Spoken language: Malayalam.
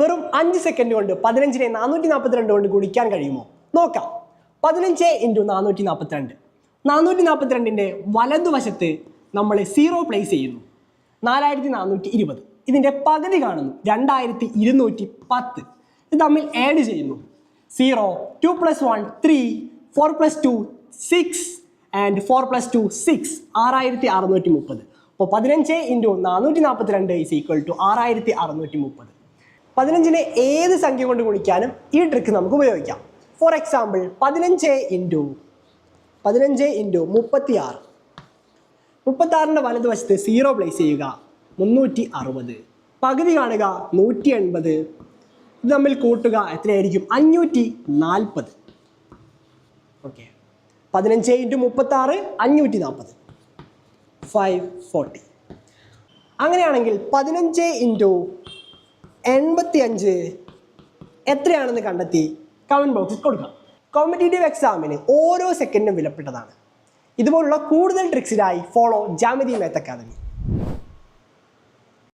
വെറും 5 സെക്കൻഡ് കൊണ്ട് 15നെ 442 കൊണ്ട് ഗുണിക്കാൻ കഴിയുമോ? നോക്കാം. 15 × 442. 442ന്റെ വലതുവശത്ത് നമ്മൾ 0 പ്ലേസ് ചെയ്യുന്നു. 4420. ഇതിൻ്റെ പകുതി കാണുന്നു 2210. ഇത് തമ്മിൽ ആഡ് ചെയ്യുന്നു. 0, 2 + 1 3, 4 + 2 6 and 4 + 2 6. 6630. അപ്പോൾ 15 × 442 = 6630. 15നെ ഏത് സംഖ്യ കൊണ്ട് ഗുണിക്കാനും ഈ ട്രിക്ക് നമുക്ക് ഉപയോഗിക്കാം. For example 15 × 36. 36ന്റെ വലതുവശത്ത് 0 പ്ലേസ് ചെയ്യുക. 360. പകുതി കാണുക 180. ഇത് തമ്മിൽ കൂട്ടുക എത്രയായിരിക്കും? 540. ഓക്കെ. 15 × 36 540. 540. അങ്ങനെയാണെങ്കിൽ 15 × 85 എത്രയാണെന്ന് കണ്ടെത്തി കമൻറ്റ് ബോക്സിൽ കൊടുക്കാം. കോമ്പറ്റേറ്റീവ് എക്സാമിന് ഓരോ സെക്കൻഡും വിലപ്പെട്ടതാണ്. ഇതുപോലുള്ള കൂടുതൽ ട്രിക്സിനായി ഫോളോ ജാമിതി മാത്സ് അക്കാദമി.